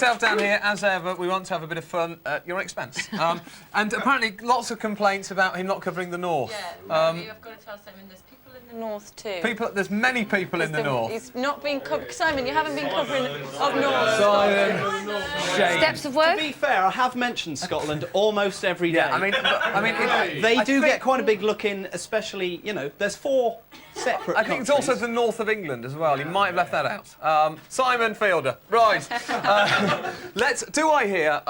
yourself down here, as ever. We want to have a bit of fun at your expense. And apparently lots of complaints about him not covering the north. Yeah, Robbie, I've got to tell Simon, there's people in the north too. There's many people in the north. He's not been Simon, you haven't been covering up north. Simon, shame. Steps of work? To be fair, I have mentioned Scotland almost every day. Yeah, I mean, they do get quite a big look in, especially, you know, there's 4 separate I think it's also the north of England as well. You might have left that out. Simon Fielder, right? Do I hear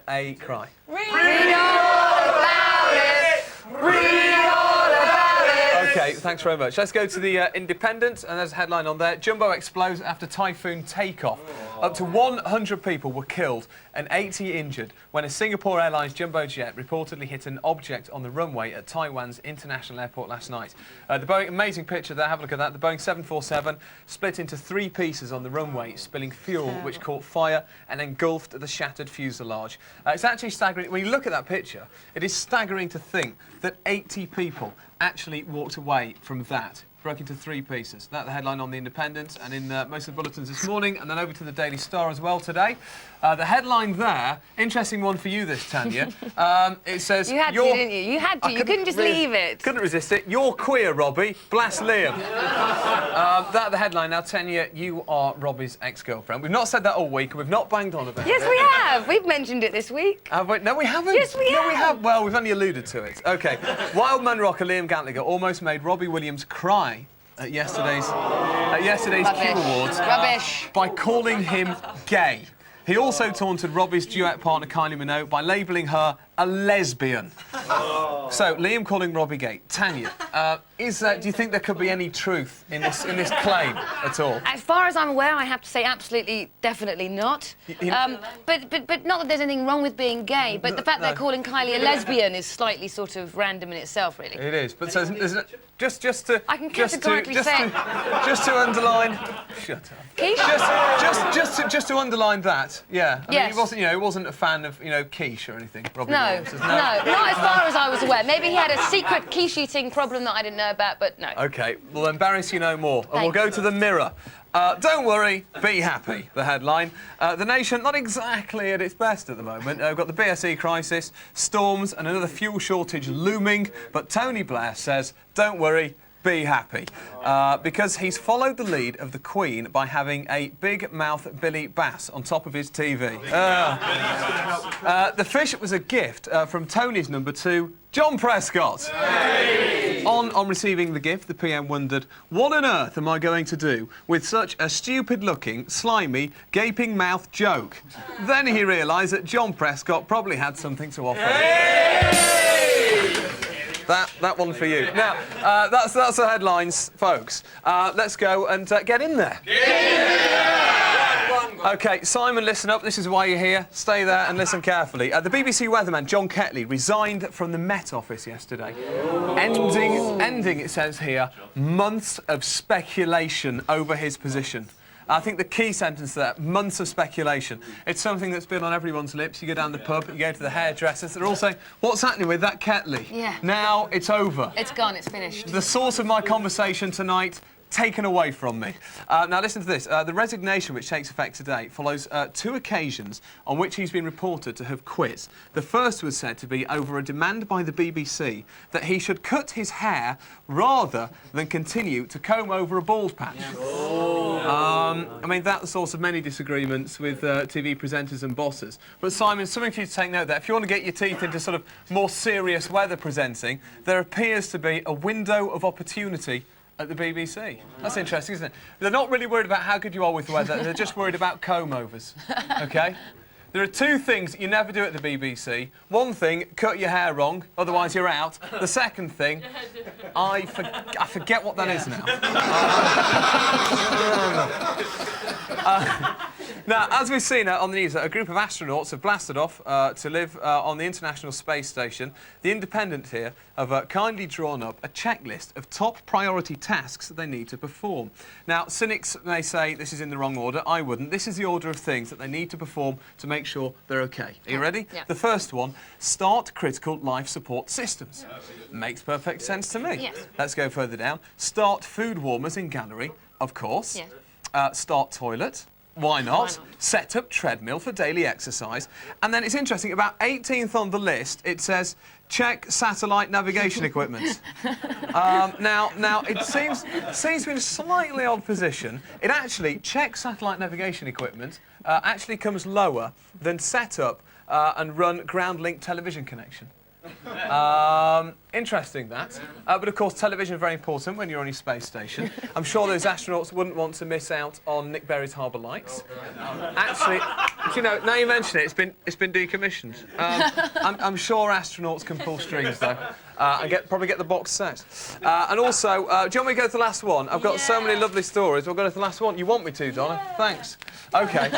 a cry? Read all about it. Read all about it. Okay, thanks very much. Let's go to the Independent, and there's a headline on there: Jumbo explodes after typhoon takeoff. Up to 100 people were killed and 80 injured when a Singapore Airlines jumbo jet reportedly hit an object on the runway at Taiwan's international airport last night. The Boeing, amazing picture there, have a look at that. The Boeing 747 split into 3 pieces on the runway, spilling fuel which caught fire and engulfed the shattered fuselage. It's actually staggering. When you look at that picture, it is staggering to think that 80 people actually walked away from that. Broke into 3 pieces. That's the headline on The Independent and in most of the bulletins this morning, and then over to the Daily Star as well today. The headline there, interesting one for you this, Tanya. It says... You had to, didn't you? You had to. You couldn't just leave it. Couldn't resist it. You're queer, Robbie. Blast Liam. That's the headline. Now, Tanya, you are Robbie's ex-girlfriend. We've not said that all week, and we've not banged on about it. Yes, we have. We've mentioned it this week. No, we haven't. Yes, we have. No, we have. Well, we've only alluded to it. OK. Wildman rocker Liam Gallagher almost made Robbie Williams cry at yesterday's Q Awards by calling him gay. He also taunted Robbie's duet partner Kylie Minogue by labelling her a lesbian. So, Liam calling Robbie gay. Tanya, do you think there could be any truth in this claim at all? As far as I'm aware, I have to say absolutely, definitely not. But not that there's anything wrong with being gay, but the fact they're calling Kylie a lesbian is slightly sort of random in itself, really. It is, but so just to I can categorically say just to underline. Shut up. Quiche? Just to underline that, yeah. I Yes. mean, he wasn't a fan of, quiche or anything. Robbie No, Williams, no, not as far as I was aware. Maybe he had a secret quiche eating problem that I didn't know about, but no. OK, we'll embarrass you no more. And we'll go to the Mirror. Don't worry, be happy, the headline. The nation, not exactly at its best at the moment. We've got the BSE crisis, storms and another fuel shortage looming. But Tony Blair says, don't worry, be happy. Because he's followed the lead of the Queen by having a big mouth Billy Bass on top of his TV. The fish was a gift from Tony's number 2, John Prescott. Hey! On receiving the gift, the PM wondered, what on earth am I going to do with such a stupid-looking, slimy, gaping-mouthed joke? Then he realised that John Prescott probably had something to offer. Hey! That one for you. Now, that's the headlines, folks. Let's go and get in there. OK, Simon, listen up. This is why you're here. Stay there and listen carefully. The BBC weatherman, John Ketley, resigned from the Met Office yesterday. Ending, it says here, months of speculation over his position. I think the key sentence there, months of speculation. It's something that's been on everyone's lips. You go down the pub, you go to the hairdressers, they're all saying, what's happening with that Ketley? Yeah. Now it's over. It's gone, it's finished. The source of my conversation tonight, taken away from me. Now listen to this. The resignation, which takes effect today, follows 2 occasions on which he's been reported to have quit. The first was said to be over a demand by the BBC that he should cut his hair rather than continue to comb over a bald patch. I mean, that's the source of many disagreements with TV presenters and bosses. But Simon, something for you to take note of there. If you want to get your teeth into sort of more serious weather presenting, there appears to be a window of opportunity at the BBC. That's interesting, isn't it? They're not really worried about how good you are with weather, they're just worried about comb-overs, OK? There are 2 things you never do at the BBC. One thing, cut your hair wrong, otherwise you're out. The second thing, I forget what that is now. Now, as we've seen on the news, a group of astronauts have blasted off to live on the International Space Station. The Independent here have kindly drawn up a checklist of top priority tasks that they need to perform. Now, cynics may say this is in the wrong order. I wouldn't. This is the order of things that they need to perform to make sure they're OK. Are you ready? Yeah. The first one, start critical life support systems. Makes perfect sense to me. Yes. Let's go further down. Start food warmers in gallery, of course. Yes. Start toilet. Why not? Set up treadmill for daily exercise. And then it's interesting, about 18th on the list, it says, check satellite navigation equipment. Now, it seems to be in a slightly odd position. It actually, check satellite navigation equipment, actually comes lower than set up and run ground link television connection. Interesting that. But of course, television is very important when you're on your space station. I'm sure those astronauts wouldn't want to miss out on Nick Berry's Harbour Lights. Actually, you know, now you mention it, it's been decommissioned. I'm sure astronauts can pull strings though, and probably get the box set. And also, do you want me to go to the last one? I've got so many lovely stories. We'll go to the last one. You want me to, Donna? Thanks. OK.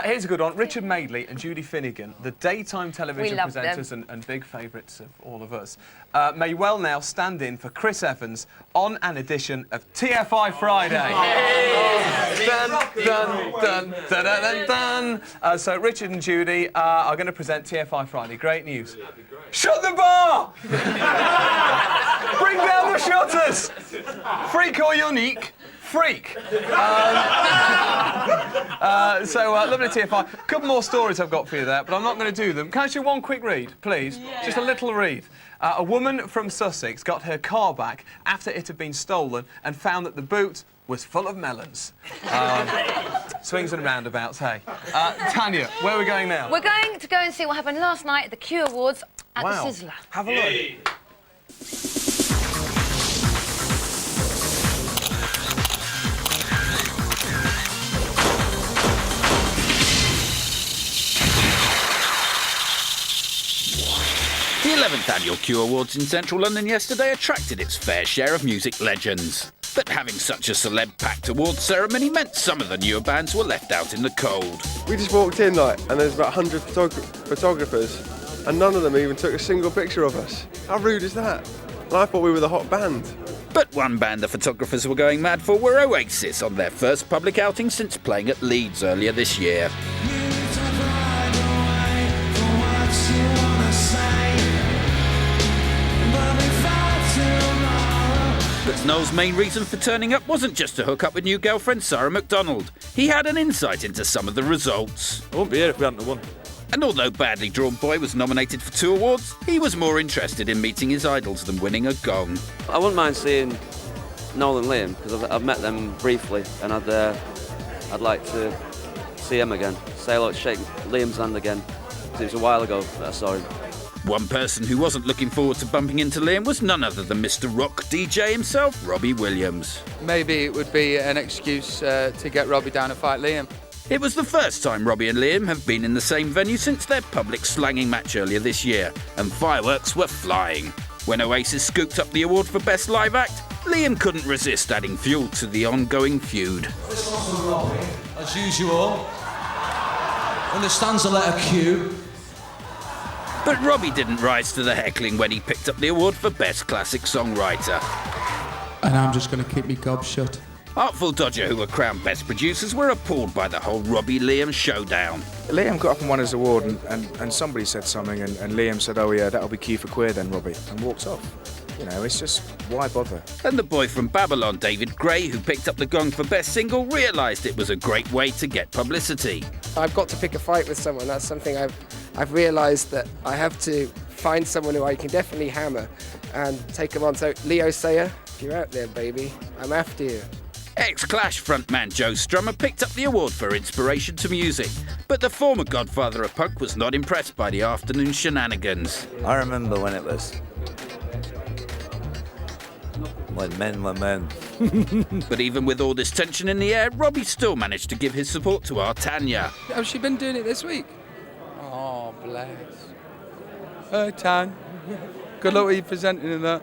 Here's a good one. Richard Madeley and Judy Finnegan, the daytime television presenters and big favourites of all of us, may well now stand in for Chris Evans on an edition of TFI Friday. Dun, dun, dun, dun, dun, dun, dun. So Richard and Judy are going to present TFI Friday. Great news. Shut the bar! Bring down the shutters! Freak or unique? Freak. Lovely TFI. A couple more stories I've got for you there, but I'm not going to do them. Can I do one quick read, please? Yeah. Just a little read. A woman from Sussex got her car back after it had been stolen and found that the boot was full of melons. Swings and roundabouts, hey. Tanya, where are we going now? We're going to go and see what happened last night at the Q Awards at the Sizzler. Have a look. 11th annual Q Awards in central London yesterday attracted its fair share of music legends. But having such a celeb-packed awards ceremony meant some of the newer bands were left out in the cold. We just walked in and there's about 100 photographers and none of them even took a single picture of us. How rude is that? And I thought we were the hot band. But one band the photographers were going mad for were Oasis on their first public outing since playing at Leeds earlier this year. But Noel's main reason for turning up wasn't just to hook up with new girlfriend Sarah McDonald. He had an insight into some of the results. I wouldn't be here if we hadn't won. And although Badly Drawn Boy was nominated for 2 awards, he was more interested in meeting his idols than winning a gong. I wouldn't mind seeing Noel and Liam, because I've met them briefly, and I'd like to see him again. Say hello, shake Liam's hand again. It was a while ago that I saw him. One person who wasn't looking forward to bumping into Liam was none other than Mr. Rock DJ himself, Robbie Williams. Maybe it would be an excuse to get Robbie down and fight Liam. It was the first time Robbie and Liam have been in the same venue since their public slanging match earlier this year, and fireworks were flying. When Oasis scooped up the award for Best Live Act, Liam couldn't resist adding fuel to the ongoing feud. As usual, understands the letter Q. But Robbie didn't rise to the heckling when he picked up the award for Best Classic Songwriter. And I'm just going to keep me gob shut. Artful Dodger, who were crowned Best Producers, were appalled by the whole Robbie-Liam showdown. Liam got up and won his award, and somebody said something, and Liam said, "Oh yeah, that'll be Q for queer then, Robbie," and walked off. You know, it's just, why bother? And the boy from Babylon, David Gray, who picked up the gong for Best Single, realised it was a great way to get publicity. I've got to pick a fight with someone. That's something I've realised, that I have to find someone who I can definitely hammer and take them on. So, Leo Sayer, if you're out there, baby, I'm after you. Ex-Clash frontman Joe Strummer picked up the award for inspiration to music, but the former godfather of punk was not impressed by the afternoon shenanigans. I remember when it was when men were men. But even with all this tension in the air, Robbie still managed to give his support to our Tanya. Has she been doing it this week? Oh, bless. Tan. Good luck with you presenting in that.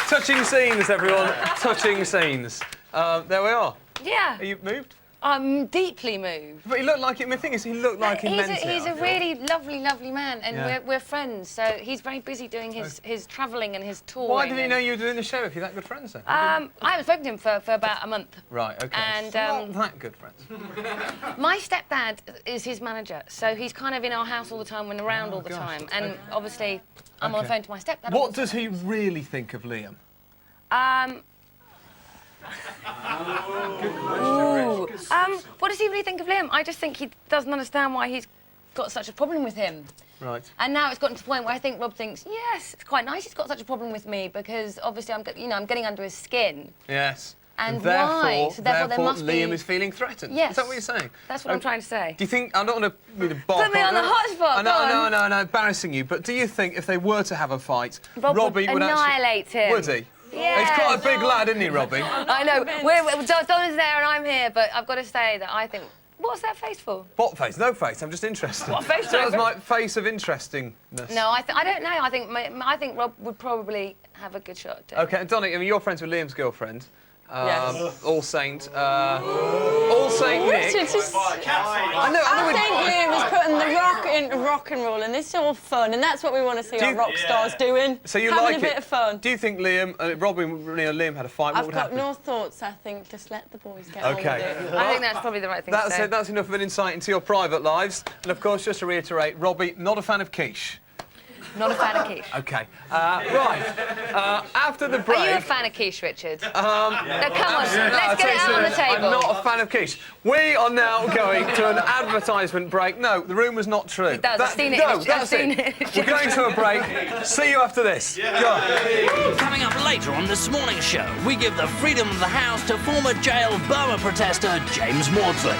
Touching scenes, everyone. Touching scenes. There we are. Yeah. Are you moved? I'm deeply moved. But he looked like it. My thing is, he looked like he meant it. He's a really lovely, lovely man, and we're friends. So he's very busy doing his travelling and his touring. Why did he know you were doing the show if you're that good friends then? I haven't spoken to him for about a month. Right. Okay. And so not that good friends. My stepdad is his manager, so he's kind of in our house all the time and around all the time. And obviously, I'm on the phone to my stepdad. What does he really think of Liam? Ooh. What does he really think of Liam? I just think he doesn't understand why he's got such a problem with him. Right. And now it's gotten to the point where I think Rob thinks, yes, it's quite nice he's got such a problem with me because obviously I'm getting under his skin. Yes. And therefore, why? So therefore there must Liam be... is feeling threatened. Yes. Is that what you're saying? That's what I'm trying to say. Do you think... I don't want to bark Put me on the hot spot, No, embarrassing you. But do you think if they were to have a fight, Robbie would annihilate him. Would he? Yeah. He's quite a big lad, isn't he, Robbie? I know. Donna's there and I'm here, but I've got to say that I think... What's that face for? What face? No face. I'm just interested. What face? So that's my face of interestingness. No, I don't know. I think Rob would probably have a good shot at it. OK, and Donna, I mean, you're friends with Liam's girlfriend. Yes. All Saint. All Saint Nick. Richard, I think Liam is putting the rock into rock and roll, and it's all fun, and that's what we want to see our rock stars doing. So you having like a bit of fun. Do you think Liam, Robbie and Liam had a fight? What would happen? I've got no thoughts. I think just let the boys get on with it. I think that's probably the right thing to say. That's enough of an insight into your private lives. And of course, just to reiterate, Robbie, not a fan of quiche. Not a fan of quiche. OK. Right. After the break... Are you a fan of quiche, Richard? No, come on. Let's get it out on the table. I'm not a fan of quiche. We are now going to an advertisement break. No, the rumour's not true. It does. I've seen it. No, that's it. We're going to a break. See you after this. Go. Coming up later on This Morning Show, we give the freedom of the house to former jail Burma protester James Maudsley.